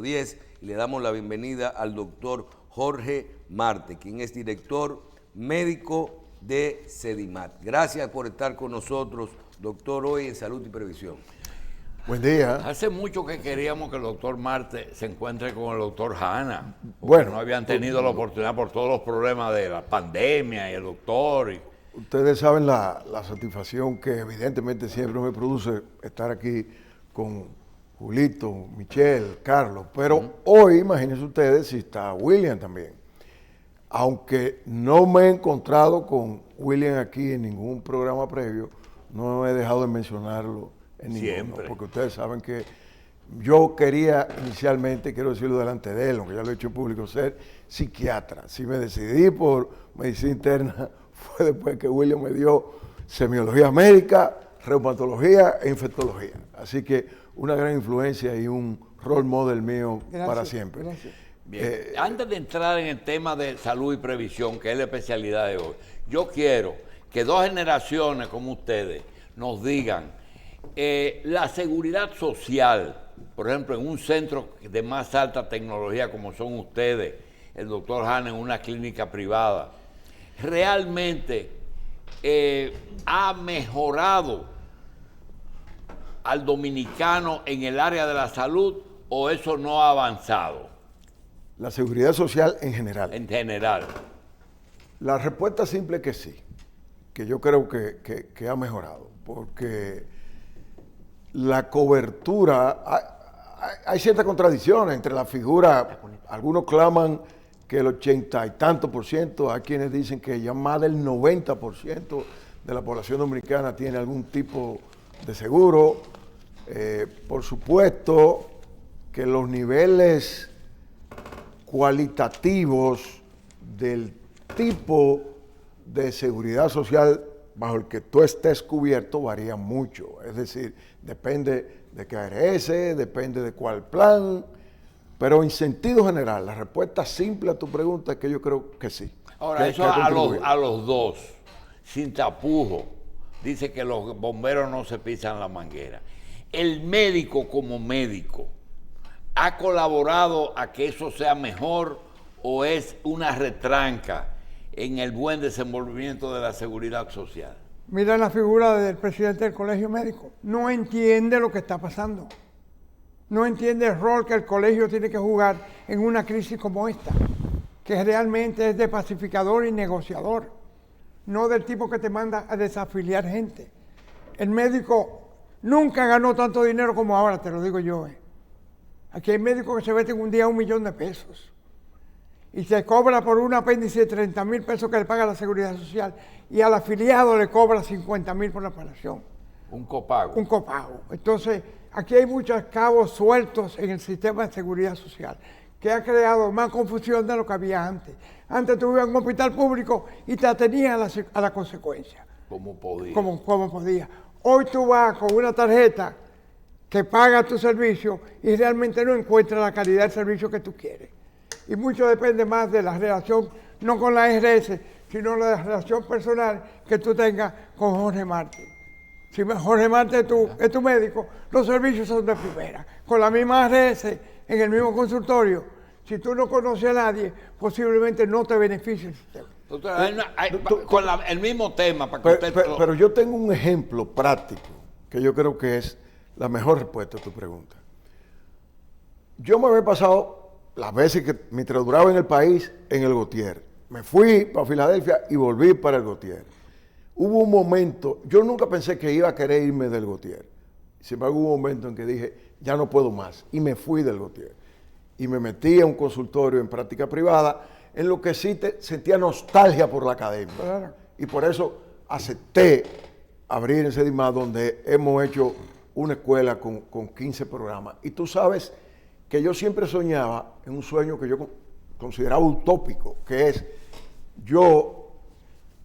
110 y le damos la bienvenida al doctor Jorge Marte, quien es director médico de Sedimat. Gracias por estar con nosotros, doctor, hoy en Salud y Previsión. Buen día. Hace mucho que queríamos que el doctor Marte se encuentre con el doctor Hanna. Bueno, no habían tenido la oportunidad por todos los problemas de la pandemia y el doctor. Ustedes saben la satisfacción que evidentemente siempre me produce estar aquí con Julito, Michelle, Carlos, pero hoy imagínense ustedes si está William también. Aunque no me he encontrado con William aquí en ningún programa previo, no he dejado de mencionarlo en ninguno, porque ustedes saben que yo quería inicialmente, quiero decirlo delante de él, aunque ya lo he hecho en público, ser psiquiatra. Si me decidí por medicina interna fue después que William me dio semiología médica, reumatología e infectología. Así que una gran influencia y un role model mío para siempre. Gracias. Bien. Antes de entrar en el tema de salud y previsión, que es la especialidad de hoy, yo quiero que dos generaciones como ustedes nos digan la seguridad social, por ejemplo, en un centro de más alta tecnología como son ustedes, el doctor Hanna en una clínica privada, realmente ha mejorado al dominicano en el área de la salud o eso no ha avanzado? La seguridad social en general. En general. La respuesta simple es que sí, que yo creo que ha mejorado, porque la cobertura, hay ciertas contradicciones entre la figura, algunos claman que el 80 y tanto %, hay quienes dicen que ya más del 90% de la población dominicana tiene algún tipo de seguro. Por supuesto que los niveles cualitativos del tipo de seguridad social bajo el que tú estés cubierto varían mucho. Es decir, depende de qué ARS, depende de cuál plan, pero en sentido general, la respuesta simple a tu pregunta es que yo creo que sí. Ahora, eso a los dos, sin tapujo, dice que los bomberos no se pisan la manguera. El médico como médico, ¿ha colaborado a que eso sea mejor o es una retranca en el buen desenvolvimiento de la seguridad social? Mira la figura del presidente del colegio médico. No entiende lo que está pasando. No entiende el rol que el colegio tiene que jugar en una crisis como esta, que realmente es de pacificador y negociador, no del tipo que te manda a desafiliar gente. El médico nunca ganó tanto dinero como ahora, te lo digo yo. Aquí hay médicos que se meten un día $1 millón y se cobra por un apéndice de 30,000 pesos que le paga la Seguridad Social y al afiliado le cobra 50,000 por la operación. Un copago. Un copago. Entonces, aquí hay muchos cabos sueltos en el sistema de seguridad social que ha creado más confusión de lo que había antes. Antes tú ibas a un hospital público y te atenías a la consecuencia. Como podía. Como podía. Hoy tú vas con una tarjeta que paga tu servicio y realmente no encuentras la calidad del servicio que tú quieres. Y mucho depende más de la relación, no con la ARS, sino la relación personal que tú tengas con Jorge Marte. Si Jorge Marte es tu médico, los servicios son de primera. Con la misma ARS, en el mismo consultorio, si tú no conoces a nadie, posiblemente no te beneficie el sistema. Doctor, con el mismo tema. Pero yo tengo un ejemplo práctico que yo creo que es la mejor respuesta a tu pregunta. Yo me había pasado las veces que mientras duraba en el país, en el Gautier. Me fui para Filadelfia y volví para el Gautier. Hubo un momento, yo nunca pensé que iba a querer irme del Gautier. Sin embargo, hubo un momento en que dije, ya no puedo más. Y me fui del Gautier. Y me metí a un consultorio en práctica privada, en lo que sí sentía nostalgia por la academia. Claro. Y por eso acepté abrir en Sedimat, donde hemos hecho una escuela con 15 programas. Y tú sabes que yo siempre soñaba en un sueño que yo consideraba utópico, que es yo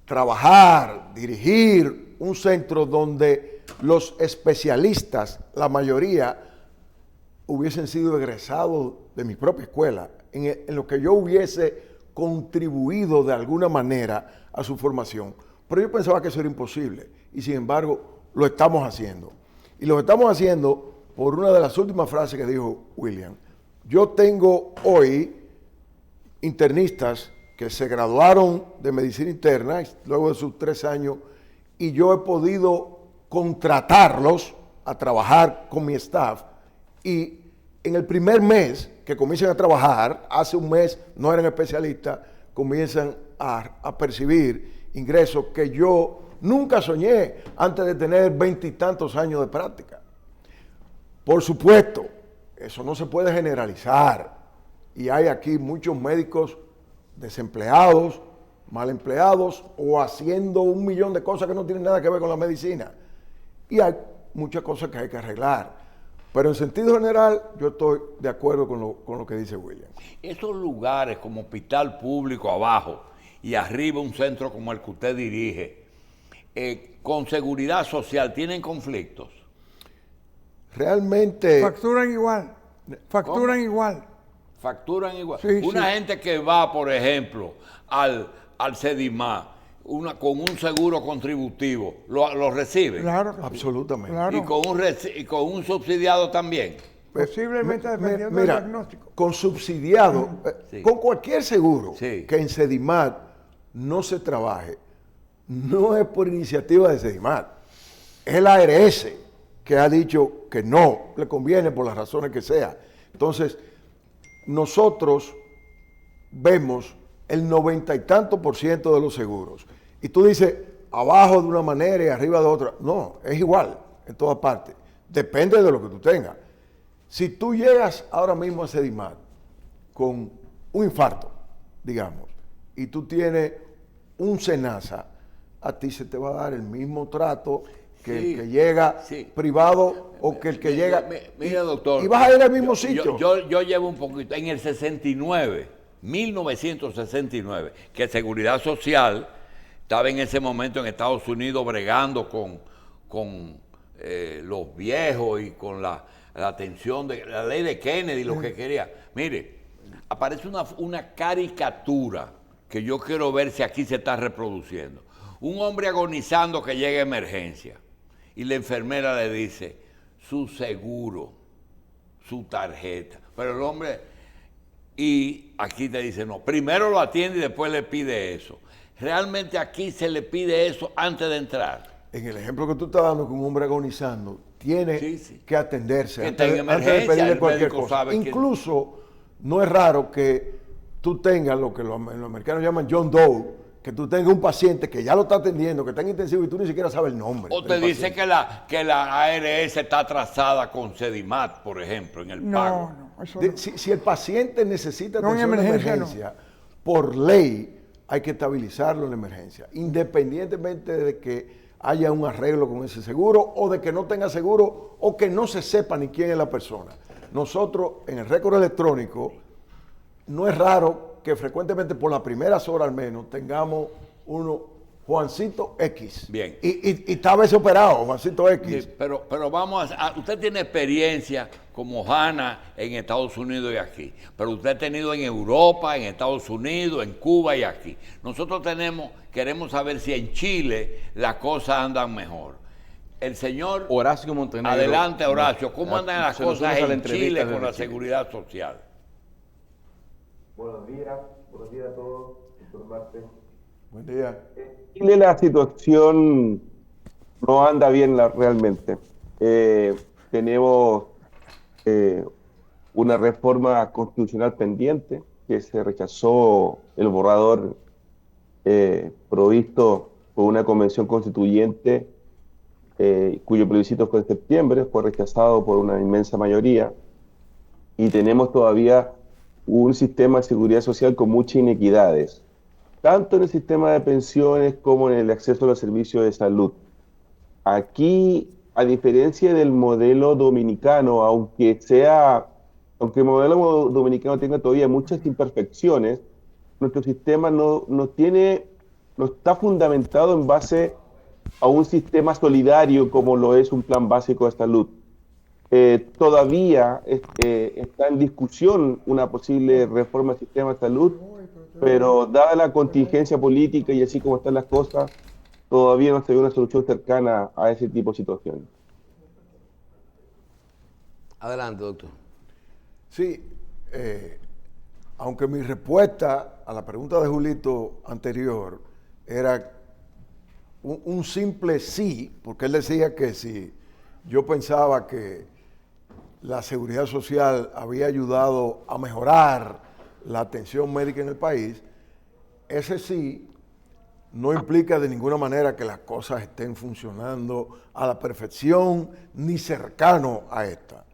trabajar, dirigir un centro donde los especialistas, la mayoría, hubiesen sido egresados de mi propia escuela, en lo que yo hubiese contribuido de alguna manera a su formación. Pero yo pensaba que eso era imposible y sin embargo lo estamos haciendo. Y lo estamos haciendo por una de las últimas frases que dijo William. Yo tengo hoy internistas que se graduaron de medicina interna luego de sus 3 años y yo he podido contratarlos a trabajar con mi staff y en el primer mes que comienzan a trabajar, hace un mes no eran especialistas, comienzan a percibir ingresos que yo nunca soñé antes de tener 20 y tantos años de práctica. Por supuesto, eso no se puede generalizar y hay aquí muchos médicos desempleados, mal empleados o haciendo 1 millón de cosas que no tienen nada que ver con la medicina. Y hay muchas cosas que hay que arreglar. Pero en sentido general, yo estoy de acuerdo con lo que dice William. Esos lugares como hospital público abajo y arriba un centro como el que usted dirige, con seguridad social, ¿tienen conflictos? Realmente... Facturan igual. Facturan ¿Cómo? igual. Facturan igual. Sí, Una sí. gente que va, por ejemplo, al CEDIMAT con un seguro contributivo, ¿lo recibe? Claro que sí. Absolutamente. Claro. Y con un subsidiado también. Posiblemente dependiendo Mira, del diagnóstico. con subsidiado, Sí. con cualquier seguro Sí. que en Sedimat no se trabaje, no es por iniciativa de Sedimat, es el ARS que ha dicho que no le conviene por las razones que sea. Entonces, nosotros vemos el 90 y tanto % de los seguros. Y tú dices, abajo de una manera y arriba de otra. No, es igual en todas partes. Depende de lo que tú tengas. Si tú llegas ahora mismo a Sedimat con un infarto, digamos, y tú tienes un SENASA, a ti se te va a dar el mismo trato que Sí, el que llega sí. privado o que el que llega... Mira, doctor. Y vas a ir al mismo sitio. Yo llevo un poquito. En el 69, 1969, que Seguridad Social estaba en ese momento en Estados Unidos bregando con los viejos y con la atención de la ley de Kennedy, lo que quería. Mire, aparece una caricatura que yo quiero ver si aquí se está reproduciendo. Un hombre agonizando que llega a emergencia y la enfermera le dice, su seguro, su tarjeta. Pero el hombre, y aquí te dice, no, primero lo atiende y después le pide eso. Realmente aquí se le pide eso antes de entrar. En el ejemplo que tú estás dando con un hombre agonizando, tiene Sí. que atenderse Que antes está en de emergencia, pedirle el cualquier médico cosa. sabe que- Incluso no es raro que tú tengas lo que los americanos llaman John Doe, que tú tengas un paciente que ya lo está atendiendo, que está en intensivo y tú ni siquiera sabes el nombre. O te del dice paciente. que la ARS está atrasada con Sedimat, por ejemplo, en el pago. No, eso no. Si el paciente necesita No, en atención de emergencia, emergencia, por ley hay que estabilizarlo en la emergencia, independientemente de que haya un arreglo con ese seguro o de que no tenga seguro o que no se sepa ni quién es la persona. Nosotros en el récord electrónico no es raro que frecuentemente por las primeras horas al menos tengamos uno, Juancito X. Bien. Y está a veces operado, Juancito X. Sí, pero vamos usted tiene experiencia como Hanna en Estados Unidos y aquí, pero usted ha tenido en Europa, en Estados Unidos, en Cuba y aquí. Nosotros queremos saber si en Chile las cosas andan mejor. El señor Horacio Montenegro. Adelante, Horacio, ¿cómo andan las Se nos cosas une a la en entrevista Chile desde con la Chile. seguridad social? Buenos días a todos, doctor Marte. Buen día. En Chile la situación no anda bien realmente. Tenemos una reforma constitucional pendiente que se rechazó el borrador provisto por una convención constituyente cuyo plebiscito fue en septiembre, fue rechazado por una inmensa mayoría y tenemos todavía un sistema de seguridad social con muchas inequidades, tanto en el sistema de pensiones como en el acceso a los servicios de salud. Aquí, a diferencia del modelo dominicano, aunque el modelo dominicano tenga todavía muchas imperfecciones, nuestro sistema no está fundamentado en base a un sistema solidario como lo es un plan básico de salud. Todavía está en discusión una posible reforma del sistema de salud, pero dada la contingencia política y así como están las cosas, todavía no se ve una solución cercana a ese tipo de situaciones. Adelante, doctor. Sí, aunque mi respuesta a la pregunta de Julito anterior era un simple sí, porque él decía que si yo pensaba que la seguridad social había ayudado a mejorar la atención médica en el país, ese sí no implica de ninguna manera que las cosas estén funcionando a la perfección ni cercano a esta.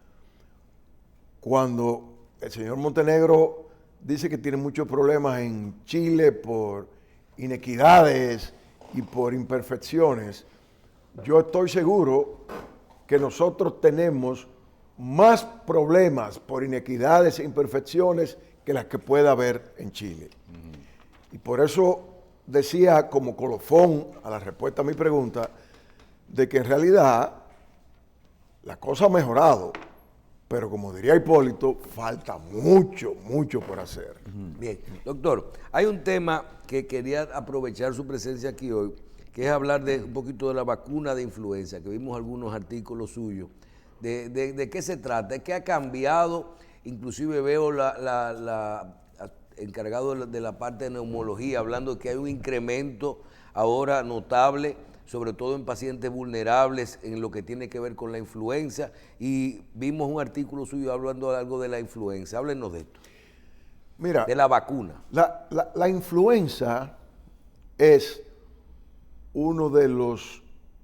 Cuando el señor Montenegro dice que tiene muchos problemas en Chile por inequidades y por imperfecciones, yo estoy seguro que nosotros tenemos más problemas por inequidades e imperfecciones que las que pueda haber en Chile. Y por eso decía como colofón a la respuesta a mi pregunta, de que en realidad la cosa ha mejorado, pero como diría Hipólito, falta mucho, mucho por hacer. Bien, doctor, hay un tema que quería aprovechar su presencia aquí hoy, que es hablar de un poquito de la vacuna de influenza, que vimos algunos artículos suyos. ¿De qué se trata? ¿Qué ha cambiado? Inclusive veo la encargado de la parte de neumología hablando de que hay un incremento ahora notable, sobre todo en pacientes vulnerables en lo que tiene que ver con la influenza, y vimos un artículo suyo hablando algo de la influenza. Háblenos de esto. Mira, de la vacuna. La influenza es uno de los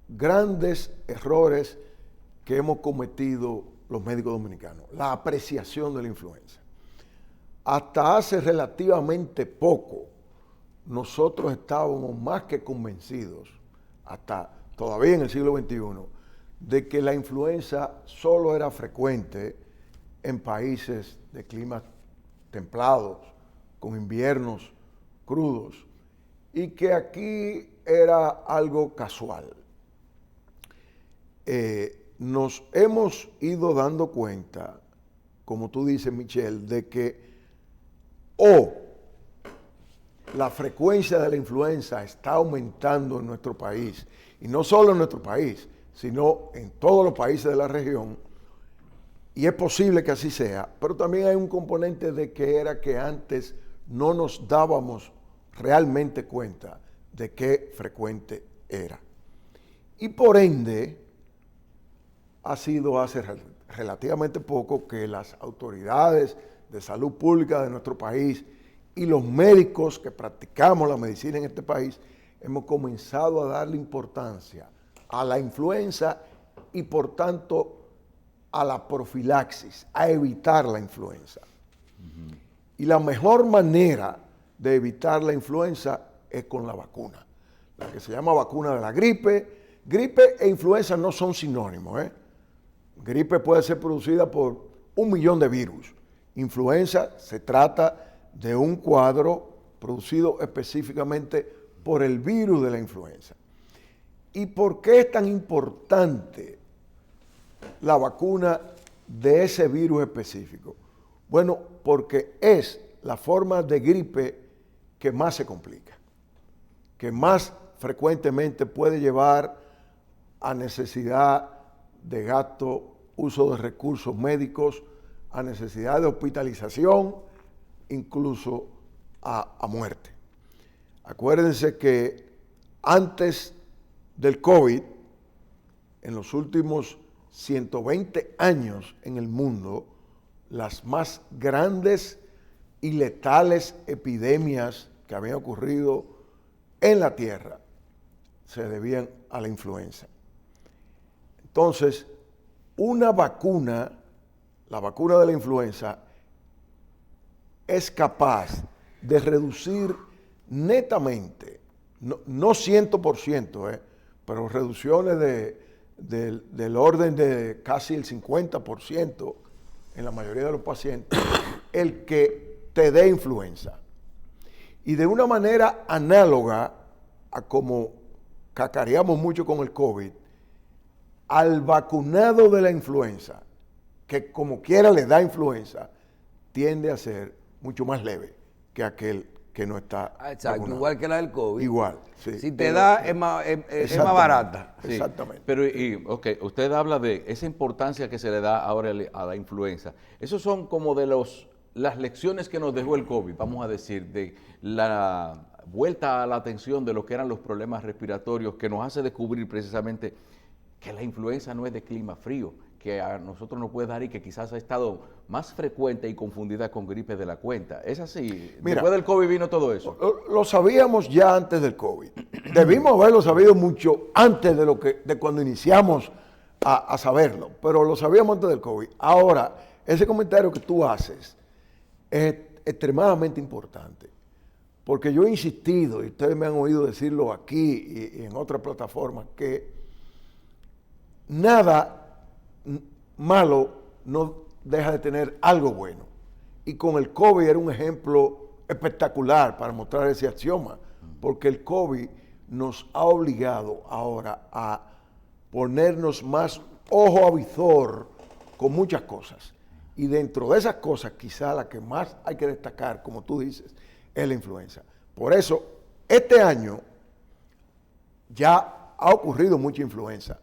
grandes errores que hemos cometido los médicos dominicanos, la apreciación de la influenza. Hasta hace relativamente poco, nosotros estábamos más que convencidos, hasta todavía en el siglo XXI, de que la influenza solo era frecuente en países de climas templados, con inviernos crudos, y que aquí era algo casual. Nos hemos ido dando cuenta, como tú dices, Michelle, de que la frecuencia de la influenza está aumentando en nuestro país, y no solo en nuestro país, sino en todos los países de la región, y es posible que así sea, pero también hay un componente de que era que antes no nos dábamos realmente cuenta de qué frecuente era. Y por ende, ha sido hace relativamente poco que las autoridades de salud pública de nuestro país y los médicos que practicamos la medicina en este país hemos comenzado a darle importancia a la influenza y por tanto a la profilaxis, a evitar la influenza. Y la mejor manera de evitar la influenza es con la vacuna, la que se llama vacuna de la gripe. Gripe e influenza no son sinónimos, Gripe puede ser producida por 1 millón de virus. Influenza se trata de un cuadro producido específicamente por el virus de la influenza. ¿Y por qué es tan importante la vacuna de ese virus específico? Bueno, porque es la forma de gripe que más se complica, que más frecuentemente puede llevar a necesidad de gasto, uso de recursos médicos, a necesidad de hospitalización, incluso a muerte. Acuérdense que antes del COVID, en los últimos 120 años en el mundo, las más grandes y letales epidemias que habían ocurrido en la Tierra se debían a la influenza. Entonces, una vacuna, la vacuna de la influenza, es capaz de reducir netamente, no 100%, pero reducciones del orden de casi el 50% en la mayoría de los pacientes, el que te dé influenza. Y de una manera análoga a como cacareamos mucho con el COVID, al vacunado de la influenza, que como quiera le da influenza, tiende a ser mucho más leve que aquel que no está exacto, vacunado. Igual que la del COVID. Igual, sí. Si te da, es más barata. Sí, exactamente. Pero, usted habla de esa importancia que se le da ahora a la influenza. Esos son como de los las lecciones que nos dejó el COVID, vamos a decir, de la vuelta a la atención de lo que eran los problemas respiratorios, que nos hace descubrir precisamente que la influenza no es de clima frío, que a nosotros nos puede dar y que quizás ha estado más frecuente y confundida con gripe de la cuenta. ¿Es así? Mira, Después del COVID vino todo eso. Lo sabíamos ya antes del COVID. Debimos haberlo sabido mucho antes de cuando iniciamos a saberlo, pero lo sabíamos antes del COVID. Ahora, ese comentario que tú haces es extremadamente importante, porque yo he insistido, y ustedes me han oído decirlo aquí y en otras plataformas, que nada malo no deja de tener algo bueno. Y con el COVID era un ejemplo espectacular para mostrar ese axioma, porque el COVID nos ha obligado ahora a ponernos más ojo a visor con muchas cosas. Y dentro de esas cosas, quizá la que más hay que destacar, como tú dices, es la influenza. Por eso, este año ya ha ocurrido mucha influenza.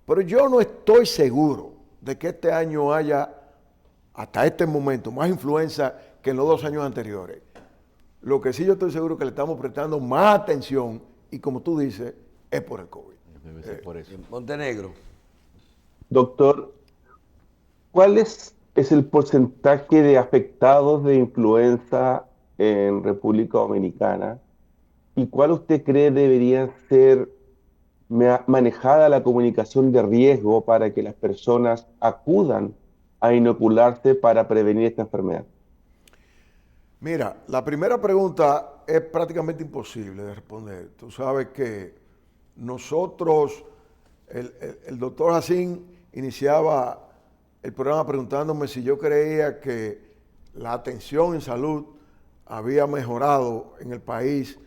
Pero yo no estoy seguro de que este año haya, hasta este momento, más influenza que en los 2 años anteriores. Lo que sí yo estoy seguro que le estamos prestando más atención, y como tú dices, es por el COVID. Debe ser por eso. Montenegro. Doctor, ¿cuál es el porcentaje de afectados de influenza en República Dominicana? ¿Y cuál usted cree debería ser manejada la comunicación de riesgo para que las personas acudan a inocularse para prevenir esta enfermedad? Mira, la primera pregunta es prácticamente imposible de responder. Tú sabes que nosotros, el doctor Jacín iniciaba el programa preguntándome si yo creía que la atención en salud había mejorado en el país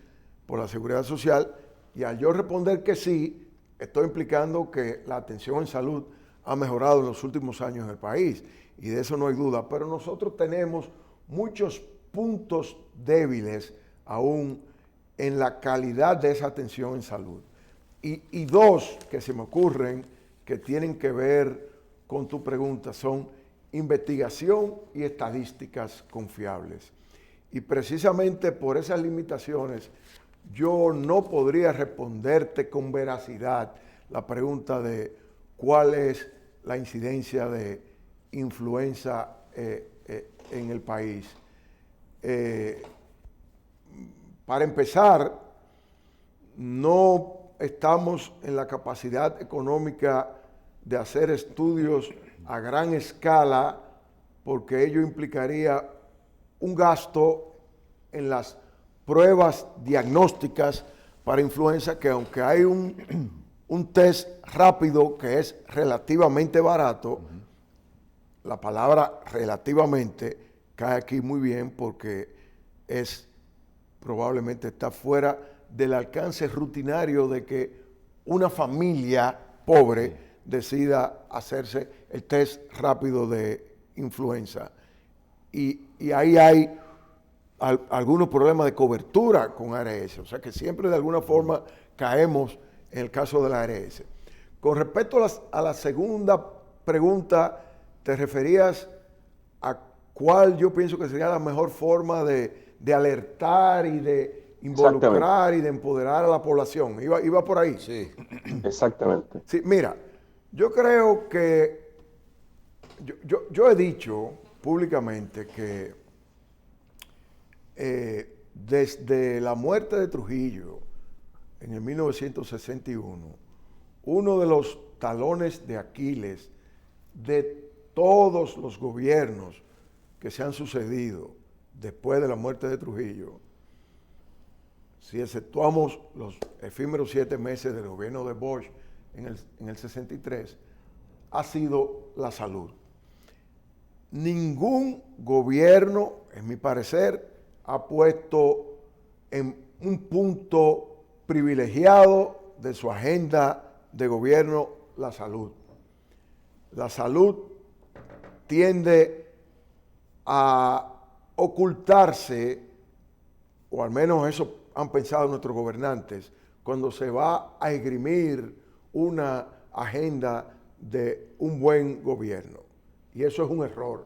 por la seguridad social, y al yo responder que sí, estoy implicando que la atención en salud ha mejorado en los últimos años en el país, y de eso no hay duda, pero nosotros tenemos muchos puntos débiles aún en la calidad de esa atención en salud. Y 2 que se me ocurren que tienen que ver con tu pregunta son investigación y estadísticas confiables. Y precisamente por esas limitaciones yo no podría responderte con veracidad la pregunta de cuál es la incidencia de influenza en el país. Para empezar, no estamos en la capacidad económica de hacer estudios a gran escala, porque ello implicaría un gasto en las pruebas diagnósticas para influenza, que aunque hay un test rápido que es relativamente barato, la palabra relativamente cae aquí muy bien porque probablemente está fuera del alcance rutinario de que una familia pobre decida hacerse el test rápido de influenza. Y ahí hay algunos problemas de cobertura con ARS, o sea que siempre de alguna forma caemos en el caso de la ARS. Con respecto a la segunda pregunta, te referías a cuál yo pienso que sería la mejor forma de alertar y de involucrar y de empoderar a la población. ¿Iba por ahí? Sí. Exactamente. Sí, mira, yo creo que yo he dicho públicamente que desde la muerte de Trujillo en el 1961, uno de los talones de Aquiles de todos los gobiernos que se han sucedido después de la muerte de Trujillo, si exceptuamos los efímeros 7 meses del gobierno de Bosch en el 63, ha sido la salud. Ningún gobierno, en mi parecer, ha puesto en un punto privilegiado de su agenda de gobierno la salud. La salud tiende a ocultarse, o al menos eso han pensado nuestros gobernantes, cuando se va a esgrimir una agenda de un buen gobierno. Y eso es un error.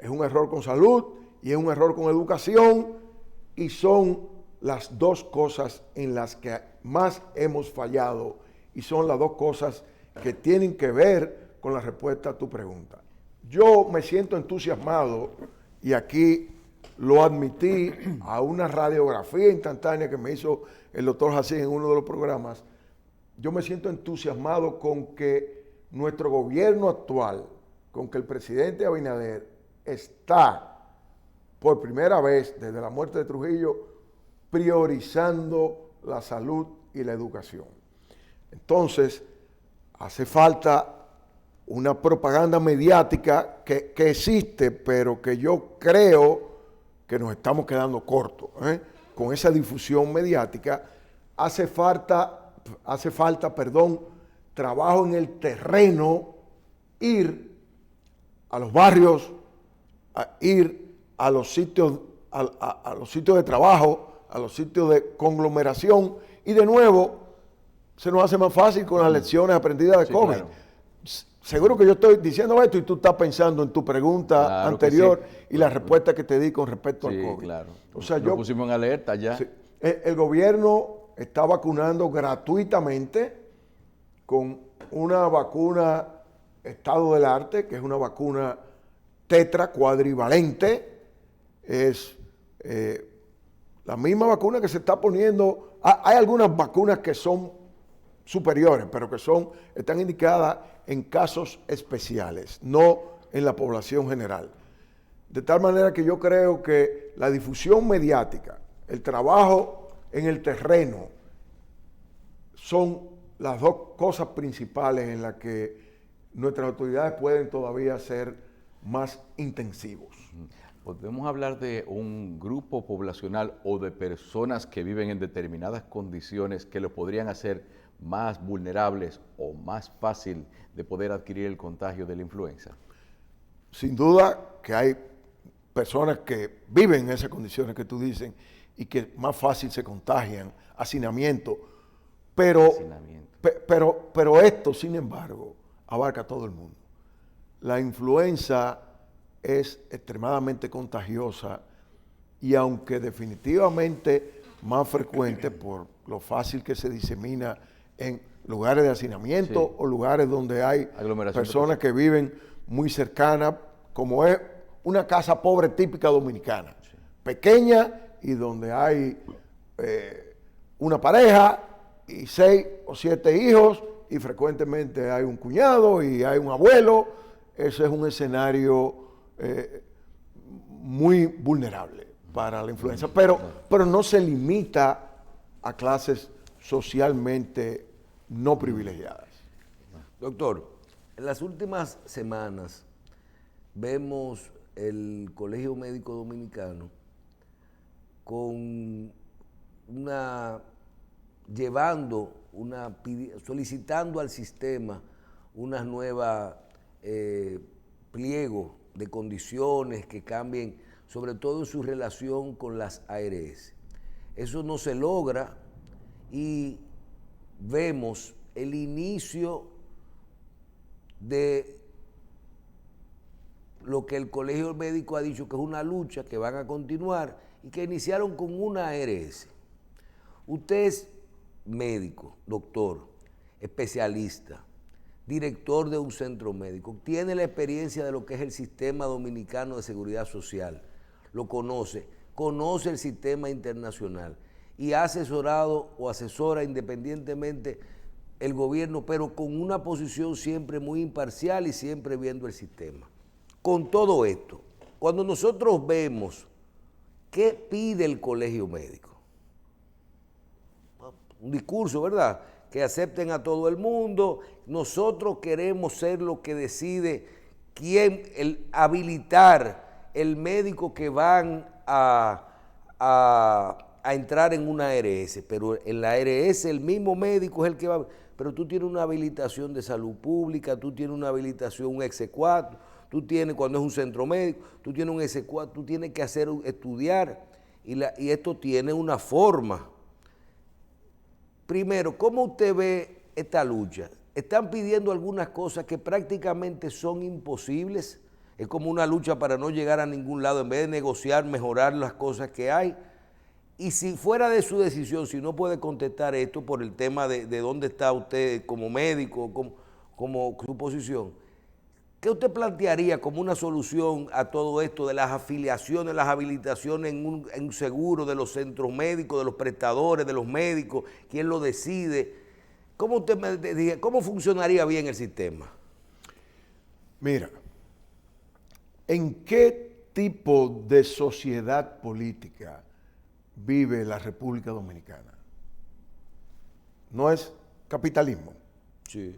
Es un error con salud y es un error con educación, y son las dos cosas en las que más hemos fallado, y son las dos cosas que tienen que ver con la respuesta a tu pregunta. Yo me siento entusiasmado, y aquí lo admití a una radiografía instantánea que me hizo el doctor Jacín en uno de los programas. Yo me siento entusiasmado con que nuestro gobierno actual, con que el presidente Abinader está por primera vez desde la muerte de Trujillo priorizando la salud y la educación. Entonces, hace falta una propaganda mediática que existe, pero que yo creo que nos estamos quedando cortos, con esa difusión mediática. Hace falta, trabajo en el terreno, ir a los barrios, ir a los sitios, a los sitios de trabajo, a los sitios de conglomeración, y de nuevo se nos hace más fácil con las lecciones aprendidas de COVID. Claro. Seguro que yo estoy diciendo esto y tú estás pensando en tu pregunta anterior y la respuesta que te di con respecto al COVID. Claro. O sea, Nos pusimos en alerta ya. Sí, el gobierno está vacunando gratuitamente con una vacuna estado del arte, que es una vacuna tetra cuadrivalente. Es la misma vacuna que se está poniendo. Hay algunas vacunas que son superiores, pero que están indicadas en casos especiales, no en la población general. De tal manera que yo creo que la difusión mediática, el trabajo en el terreno, son las dos cosas principales en las que nuestras autoridades pueden todavía ser más intensivos. Podemos hablar de un grupo poblacional o de personas que viven en determinadas condiciones que los podrían hacer más vulnerables o más fácil de poder adquirir el contagio de la influenza. Sin duda que hay personas que viven en esas condiciones que tú dices y que más fácil se contagian, hacinamiento, pero esto, sin embargo, abarca a todo el mundo. La influenza es extremadamente contagiosa, y aunque definitivamente más frecuente por lo fácil que se disemina en lugares de hacinamiento o lugares donde hay personas que viven muy cercanas, como es una casa pobre típica dominicana, pequeña, y donde hay una pareja y 6 o 7 hijos, y frecuentemente hay un cuñado y hay un abuelo. Ese es un escenario muy vulnerable para la influenza, pero no se limita a clases socialmente no privilegiadas. Doctor, en las últimas semanas vemos el Colegio Médico Dominicano solicitando al sistema una nueva pliego de condiciones que cambien, sobre todo en su relación con las ARS. Eso no se logra, y vemos el inicio de lo que el Colegio Médico ha dicho que es una lucha que van a continuar y que iniciaron con una ARS. Usted es médico, doctor, especialista, director de un centro médico, tiene la experiencia de lo que es el sistema dominicano de seguridad social, lo conoce el sistema internacional y ha asesorado o asesora independientemente el gobierno, pero con una posición siempre muy imparcial y siempre viendo el sistema. Con todo esto, cuando nosotros vemos qué pide el Colegio Médico, un discurso, ¿verdad?, que acepten a todo el mundo, nosotros queremos ser lo que decide habilitar el médico que van a entrar en una ARS, pero en la ARS el mismo médico es el que va, pero tú tienes una habilitación de salud pública, tú tienes una habilitación, un EC4, tú tienes, cuando es un centro médico, tú tienes un EC4, tú tienes que estudiar, y esto tiene una forma. Primero, ¿cómo usted ve esta lucha? Están pidiendo algunas cosas que prácticamente son imposibles. es como una lucha para no llegar a ningún lado, en vez de negociar, mejorar las cosas que hay. Y si fuera de su decisión, si no puede contestar esto por el tema de dónde está usted como médico, como su posición, ¿qué usted plantearía como una solución a todo esto de las afiliaciones, las habilitaciones en un seguro de los centros médicos, de los prestadores, de los médicos? ¿Quién lo decide? ¿Cómo usted me diga, cómo funcionaría bien el sistema? Mira, ¿en qué tipo de sociedad política vive la República Dominicana? No es capitalismo. Sí.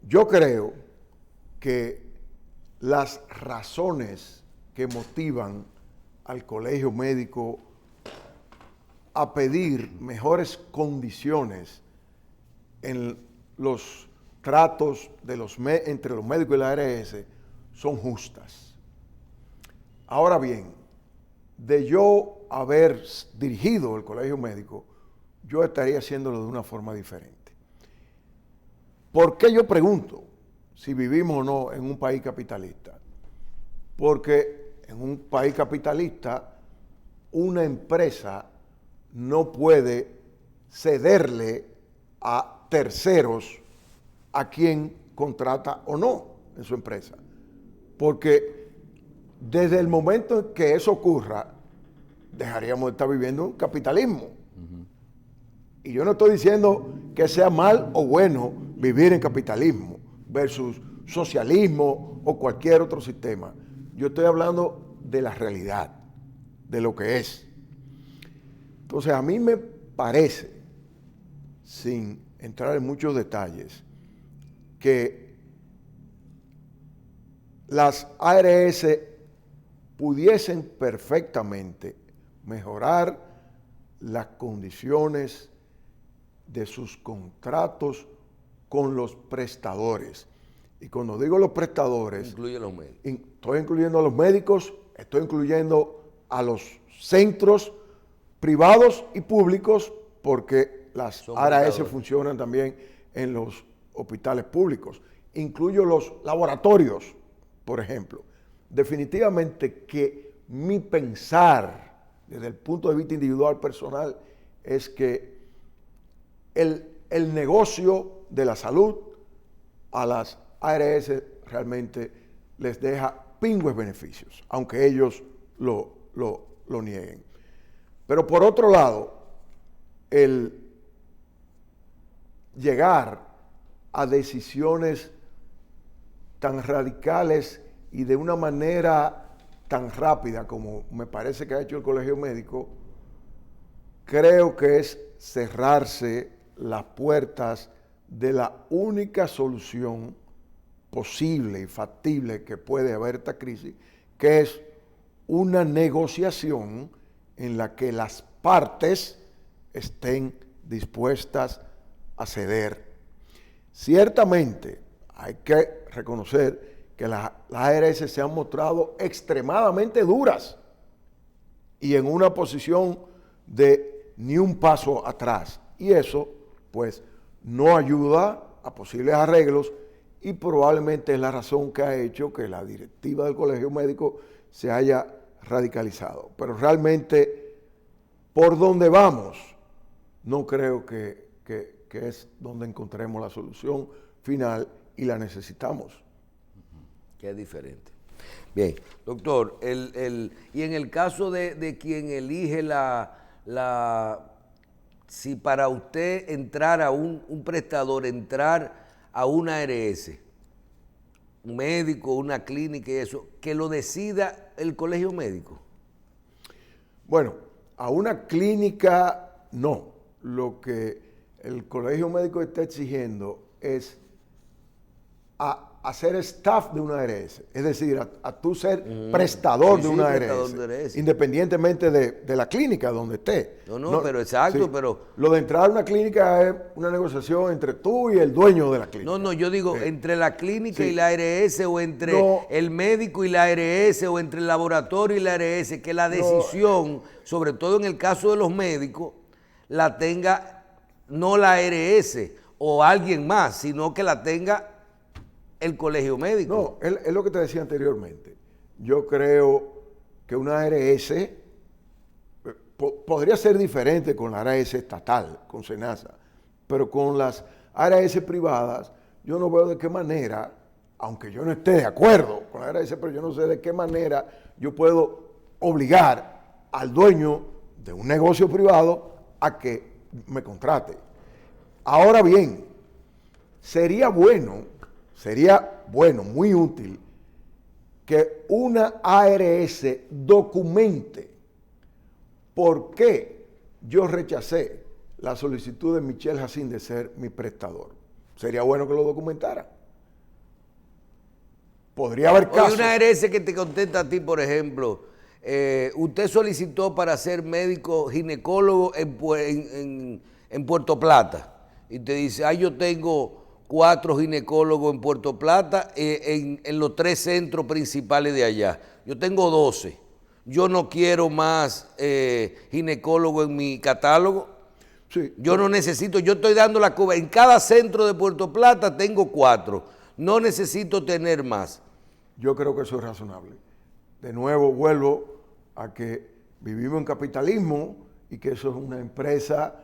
Yo creo que las razones que motivan al colegio médico a pedir mejores condiciones en los tratos de entre los médicos y la ARS son justas. Ahora bien, de yo haber dirigido el colegio médico, yo estaría haciéndolo de una forma diferente. ¿Por qué yo pregunto si vivimos o no en un país capitalista? Porque en un país capitalista, una empresa no puede cederle a terceros a quien contrata o no en su empresa. Porque desde el momento en que eso ocurra, dejaríamos de estar viviendo un capitalismo. Y yo no estoy diciendo que sea mal o bueno vivir en capitalismo versus socialismo o cualquier otro sistema. Yo estoy hablando de la realidad, de lo que es. Entonces, a mí me parece, sin entrar en muchos detalles, que las ARS pudiesen perfectamente mejorar las condiciones de sus contratos con los prestadores. Y cuando digo los prestadores, Incluye los médicos. Estoy incluyendo a los médicos, estoy incluyendo a los centros privados y públicos, porque las ARS funcionan también en los hospitales públicos. Incluyo los laboratorios, por ejemplo. Definitivamente que mi pensar, desde el punto de vista individual personal, es que el negocio de la salud a las ARS realmente les deja pingües beneficios, aunque ellos lo nieguen. Pero por otro lado, el llegar a decisiones tan radicales y de una manera tan rápida como me parece que ha hecho el Colegio Médico, creo que es cerrarse las puertas de la única solución posible y factible que puede haber esta crisis, que es una negociación en la que las partes estén dispuestas a ceder. Ciertamente hay que reconocer que las ARS se han mostrado extremadamente duras y en una posición de ni un paso atrás. Y eso, pues, no ayuda a posibles arreglos y probablemente es la razón que ha hecho que la directiva del Colegio Médico se haya radicalizado. Pero realmente, por donde vamos, no creo que es donde encontremos la solución final y la necesitamos. Que es diferente. Bien, doctor, y en el caso de quien elige si para usted entrar a un prestador, entrar a una ARS, un médico, una clínica y eso, que lo decida el colegio médico. Bueno, a una clínica no. Lo que el colegio médico está exigiendo es a ser staff de una ARS, es decir, a tú ser prestador de una ARS, independientemente de la clínica donde esté. No, pero exacto, sí, pero... Lo de entrar a una clínica es una negociación entre tú y el dueño de la clínica. No, yo digo, entre la clínica y la ARS, o entre el médico y la ARS, o entre el laboratorio y la ARS, que la decisión, sobre todo en el caso de los médicos, la tenga no la ARS o alguien más, sino que la tenga el colegio médico. No, es lo que te decía anteriormente. Yo creo que una ARS podría ser diferente con la ARS estatal, con SENASA, pero con las ARS privadas, yo no veo de qué manera, aunque yo no esté de acuerdo con la ARS, pero yo no sé de qué manera yo puedo obligar al dueño de un negocio privado a que me contrate. Ahora bien, sería bueno, muy útil, que una ARS documente por qué yo rechacé la solicitud de Michelle Jacín de ser mi prestador. Sería bueno que lo documentara. Podría haber casos. Hay una ARS que te contesta a ti, por ejemplo, usted solicitó para ser médico ginecólogo en Puerto Plata y te dice, yo tengo 4 ginecólogos en Puerto Plata en los 3 centros principales de allá. Yo tengo 12. Yo no quiero más ginecólogo en mi catálogo. Sí. Yo no necesito, yo estoy dando la cobertura. En cada centro de Puerto Plata tengo 4. No necesito tener más. Yo creo que eso es razonable. De nuevo, vuelvo a que vivimos en capitalismo y que eso es una empresa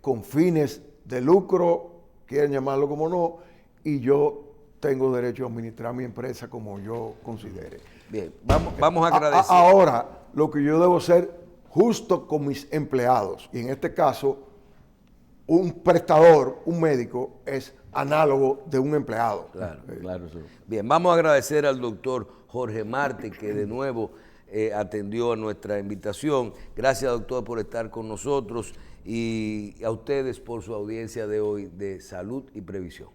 con fines de lucro, quieren llamarlo como no, y yo tengo derecho a administrar mi empresa como yo considere. Bien, vamos a agradecer. Ahora, lo que yo debo ser justo con mis empleados, y en este caso, un prestador, un médico, es análogo de un empleado. Claro. Claro, sí. Bien, vamos a agradecer al doctor Jorge Marte, que de nuevo atendió a nuestra invitación. Gracias, doctor, por estar con nosotros y a ustedes por su audiencia de hoy de Salud y Previsión.